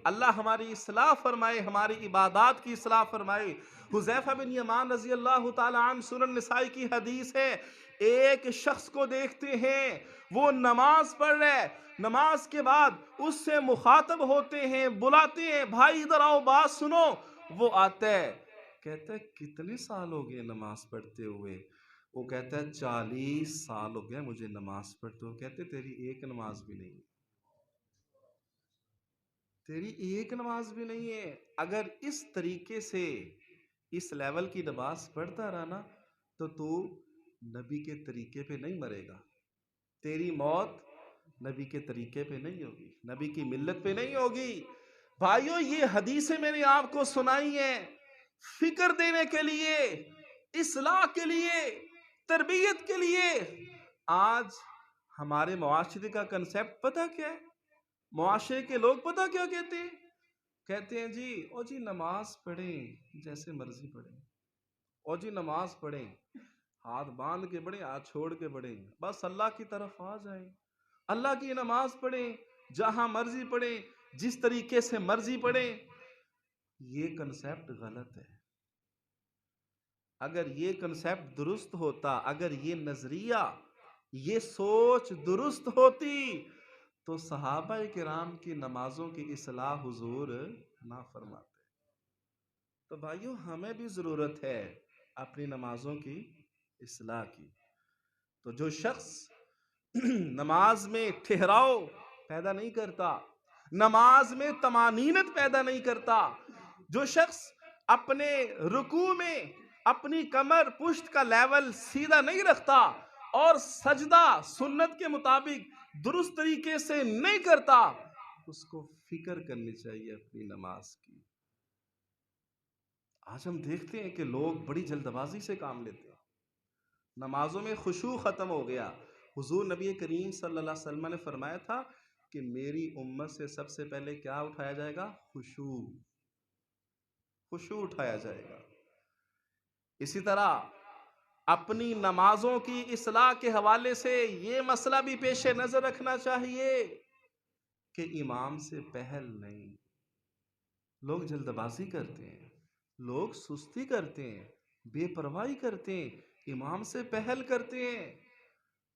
اللہ ہماری اصلاح فرمائے، ہماری عبادات کی اصلاح فرمائے. حذیفہ بن یمان رضی اللہ تعالی عنہ، سنن نسائی کی حدیث ہے، ایک شخص کو دیکھتے ہیں وہ نماز پڑھ رہا ہے، نماز کے بعد اس سے مخاطب ہوتے ہیں، بلاتے ہیں بھائی ادھر آؤ بات سنو. وہ آتا ہے، کہتا ہے کتنے سال ہو گئے نماز پڑھتے ہوئے؟ وہ کہتا ہے 40 سال ہو گئے مجھے نماز پڑھتے ہوئے. کہتے تیری ایک نماز بھی نہیں، تیری ایک نماز بھی نہیں ہے. اگر اس طریقے سے اس لیول کی نماز پڑھتا رہا نا تو نبی کے طریقے پہ نہیں مرے گا. تیری موت نبی کے طریقے پہ نہیں ہوگی، نبی کی ملت پہ نہیں ہوگی. بھائیو یہ حدیثیں میں نے آپ کو سنائی ہیں فکر دینے کے لیے، اصلاح کے لیے، تربیت کے لیے. آج ہمارے معاشرے کا کنسیپٹ پتہ کیا ہے؟ معاشرے کے لوگ پتہ کیا کہتے ہیں؟ کہتے ہیں جی او جی نماز پڑھیں جیسے مرضی پڑھیں، او جی نماز پڑھیں ہاتھ باندھ کے پڑھیں ہاتھ چھوڑ کے پڑھیں، بس اللہ کی طرف آ جائیں، اللہ کی نماز پڑھیں، جہاں مرضی پڑھیں، جس طریقے سے مرضی پڑھیں. یہ کنسیپٹ غلط ہے. اگر یہ کنسیپٹ درست ہوتا، اگر یہ نظریہ، یہ سوچ درست ہوتی تو صحابہ کرام کی نمازوں کی اصلاح حضور نہ فرماتے۔ تو بھائیوں ہمیں بھی ضرورت ہے اپنی نمازوں کی اصلاح کی۔ تو جو شخص نماز میں ٹھہراؤ پیدا نہیں کرتا، نماز میں طمانینت پیدا نہیں کرتا، جو شخص اپنے رکوع میں اپنی کمر پشت کا لیول سیدھا نہیں رکھتا اور سجدہ سنت کے مطابق درست طریقے سے نہیں کرتا، اس کو فکر کرنی چاہیے اپنی نماز کی۔ آج ہم دیکھتے ہیں کہ لوگ بڑی جلد بازی سے کام لیتے ہیں، نمازوں میں خشوع ختم ہو گیا۔ حضور نبی کریم صلی اللہ علیہ وسلم نے فرمایا تھا کہ میری امت سے سب سے پہلے کیا اٹھایا جائے گا؟ خشوع، خشوع اٹھایا جائے گا۔ اسی طرح اپنی نمازوں کی اصلاح کے حوالے سے یہ مسئلہ بھی پیش نظر رکھنا چاہیے کہ امام سے پہل نہیں۔ لوگ جلد بازی کرتے ہیں، لوگ سستی کرتے ہیں، بے پرواہی کرتے ہیں، امام سے پہل کرتے ہیں۔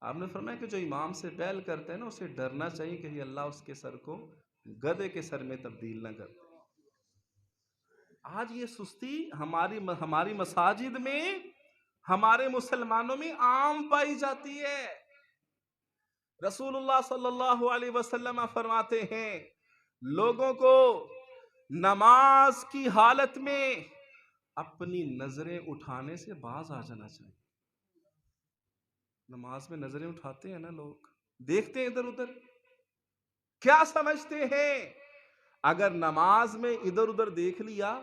آپ نے فرمایا کہ جو امام سے پہل کرتے ہیں نا، اسے ڈرنا چاہیے کہ اللہ اس کے سر کو گدھے کے سر میں تبدیل نہ کر دے۔ آج یہ سستی ہماری مساجد میں، ہمارے مسلمانوں میں عام پائی جاتی ہے۔ رسول اللہ صلی اللہ علیہ وسلم فرماتے ہیں لوگوں کو نماز کی حالت میں اپنی نظریں اٹھانے سے باز آ جانا چاہیے۔ نماز میں نظریں اٹھاتے ہیں نا لوگ، دیکھتے ہیں ادھر ادھر، کیا سمجھتے ہیں؟ اگر نماز میں ادھر ادھر دیکھ لیا،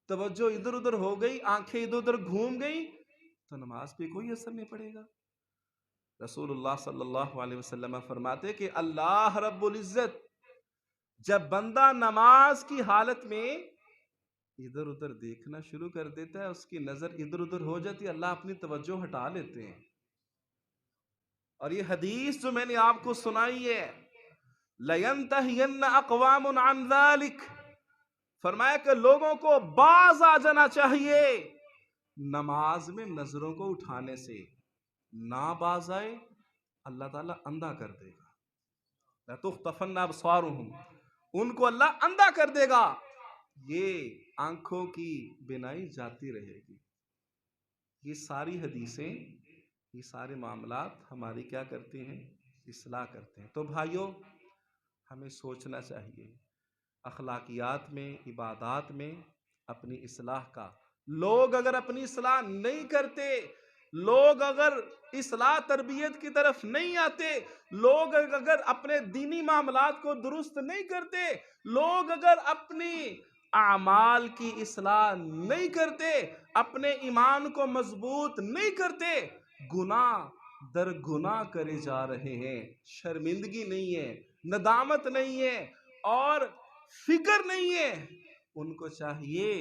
توجہ ادھر ادھر ہو گئی، آنکھیں ادھر ادھر گھوم گئی، تو نماز پہ کوئی اثر نہیں پڑے گا۔ رسول اللہ صلی اللہ علیہ وسلم فرماتے کہ اللہ رب العزت جب بندہ نماز کی حالت میں ادھر ادھر دیکھنا شروع کر دیتا ہے، اس کی نظر ادھر ادھر ہو جاتی ہے، اللہ اپنی توجہ ہٹا لیتے ہیں۔ اور یہ حدیث جو میں نے آپ کو سنائی ہے، لَيَنْتَهِيَنَّ أَقْوَامٌ عَنْ ذَلِكَ، فرمایا کہ لوگوں کو باز آ جانا چاہیے نماز میں نظروں کو اٹھانے سے۔ نہ باز آئے اللہ تعالیٰ اندھا کر دے گا۔ لَتُخْطَفَنَّ أَبْصَارُهُمْ، ان کو اللہ اندھا کر دے گا، یہ آنکھوں کی بینائی جاتی رہے گی۔ یہ ساری حدیثیں، یہ سارے معاملات ہماری کیا کرتے ہیں؟ اصلاح کرتے ہیں۔ تو بھائیوں ہمیں سوچنا چاہیے اخلاقیات میں، عبادات میں اپنی اصلاح کا۔ لوگ اگر اپنی اصلاح نہیں کرتے، لوگ اگر اصلاح تربیت کی طرف نہیں آتے، لوگ اگر اپنے دینی معاملات کو درست نہیں کرتے، لوگ اگر اپنی اعمال کی اصلاح نہیں کرتے، اپنے ایمان کو مضبوط نہیں کرتے، گناہ در گناہ کرے جا رہے ہیں، شرمندگی نہیں ہے، ندامت نہیں ہے اور فکر نہیں ہے۔ ان کو چاہیے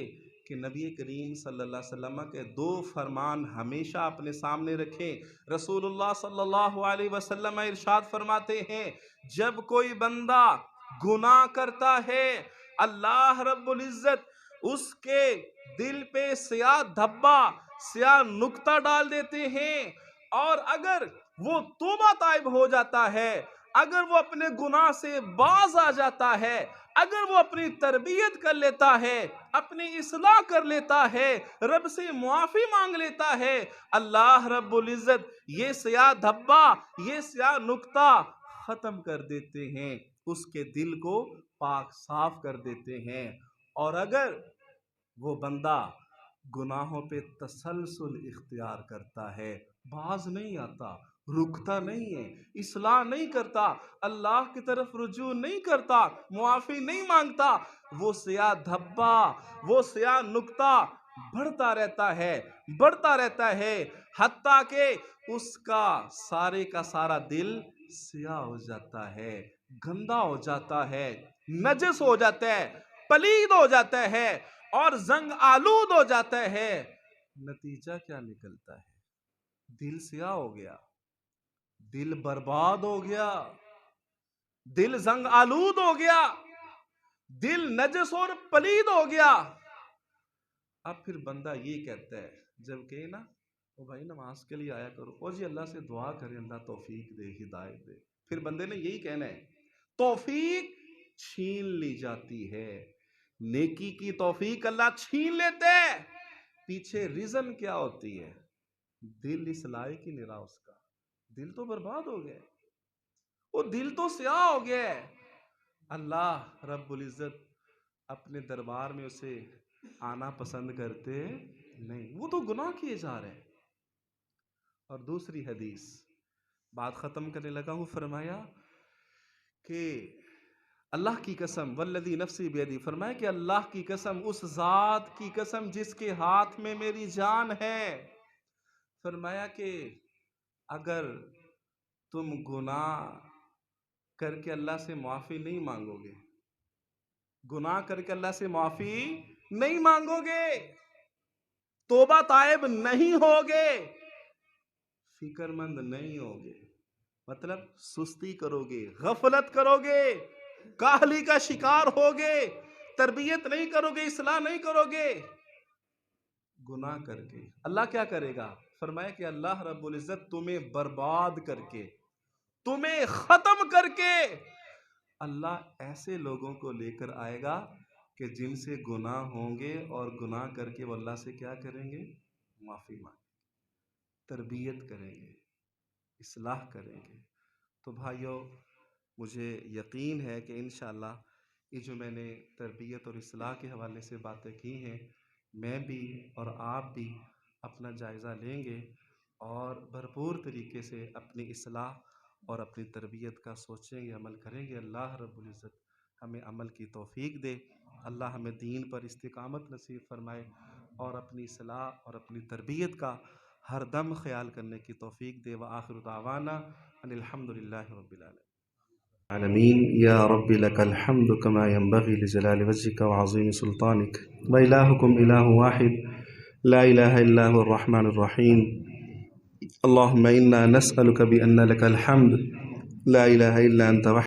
کہ نبی کریم صلی اللہ علیہ وسلم کے دو فرمان ہمیشہ اپنے سامنے رکھیں۔ رسول اللہ صلی اللہ علیہ وسلم ارشاد فرماتے ہیں جب کوئی بندہ گناہ کرتا ہے، اللہ رب العزت اس کے دل پہ سیاہ دھبا، سیاہ نقطہ ڈال دیتے ہیں، اور اگر وہ توبہ طائب ہو جاتا ہے، اگر وہ اپنے گناہ سے باز آ جاتا ہے، اگر وہ اپنی تربیت کر لیتا ہے، اپنی اصلاح کر لیتا ہے، رب سے معافی مانگ لیتا ہے، اللہ رب العزت یہ سیاہ دھبا، یہ سیاہ نقطہ ختم کر دیتے ہیں، اس کے دل کو پاک صاف کر دیتے ہیں۔ اور اگر وہ بندہ گناہوں پہ تسلسل اختیار کرتا ہے، باز نہیں آتا، رکتا نہیں ہے، اصلاح نہیں کرتا، اللہ کی طرف رجوع نہیں کرتا، معافی نہیں مانگتا، وہ سیاہ دھبا، وہ سیاہ نقطہ بڑھتا رہتا ہے، بڑھتا رہتا ہے، حتیٰ کہ اس کا سارے کا سارا دل سیاہ ہو جاتا ہے، گندا ہو جاتا ہے، نجس ہو جاتا ہے، پلید ہو جاتا ہے اور زنگ آلود ہو جاتا ہے۔ نتیجہ کیا نکلتا ہے؟ دل سیاہ ہو گیا، دل برباد ہو گیا، دل زنگ آلود ہو گیا، دل نجس اور پلید ہو گیا۔ اب پھر بندہ یہ کہتا ہے جب کہے نا او بھائی نماز کے لیے آیا کرو، او جی اللہ سے دعا کرے اللہ توفیق دے، ہدایت دے، پھر بندے نے یہی کہنا ہے توفیق چھین لی جاتی ہے، نیکی کی توفیق اللہ چھین لیتے ہیں۔ پیچھے ریزن کیا ہوتی ہے؟ دل اس لائق ہی نہیں رہا، اس کا دل تو برباد ہو گیا، وہ دل تو سیاہ ہو گیا ہے۔ اللہ رب العزت اپنے دربار میں اسے آنا پسند کرتے نہیں، وہ تو گناہ کیے جا رہے ہیں۔ اور دوسری حدیث، بات ختم کرنے لگا ہوں، فرمایا کہ اللہ کی قسم والذی نفسی بیدی، فرمایا کہ اللہ کی قسم، اس ذات کی قسم جس کے ہاتھ میں میری جان ہے، فرمایا کہ اگر تم گناہ کر کے اللہ سے معافی نہیں مانگو گے، گناہ کر کے اللہ سے معافی نہیں مانگو گے، توبہ تائب نہیں ہوگے، فکر مند نہیں ہوگے، مطلب سستی کرو گے، غفلت کرو گے، کاہلی کا شکار ہوگے، تربیت نہیں کرو گے، اصلاح نہیں کرو گے، گناہ کر کے اللہ کیا کرے گا؟ فرمایا کہ اللہ رب العزت تمہیں برباد کر کے، تمہیں ختم کر کے اللہ ایسے لوگوں کو لے کر آئے گا کہ جن سے گناہ ہوں گے، اور گناہ کر کے وہ اللہ سے کیا کریں گے؟ معافی مانگیں گے، تربیت کریں گے، اصلاح کریں گے۔ تو بھائیو، مجھے یقین ہے کہ انشاءاللہ یہ جو میں نے تربیت اور اصلاح کے حوالے سے باتیں کی ہیں، میں بھی اور آپ بھی اپنا جائزہ لیں گے اور بھرپور طریقے سے اپنی اصلاح اور اپنی تربیت کا سوچیں گے، عمل کریں گے۔ اللہ رب العزت ہمیں عمل کی توفیق دے، اللہ ہمیں دین پر استقامت نصیب فرمائے، اور اپنی اصلاح اور اپنی تربیت کا ہر دم خیال کرنے کی توفیق دے۔ وآخر دعوانا ان الحمدللہ رب العالمین۔ یا رب لک الحمد کما ينبغی لجلال وجهک وعظیم سلطانک، وإلہکم الہ واحد لا الہ الا هو الرحمن الرحیم۔ اللہم انا نسألک بأن لک الحمد لا الہ الا انت وحدک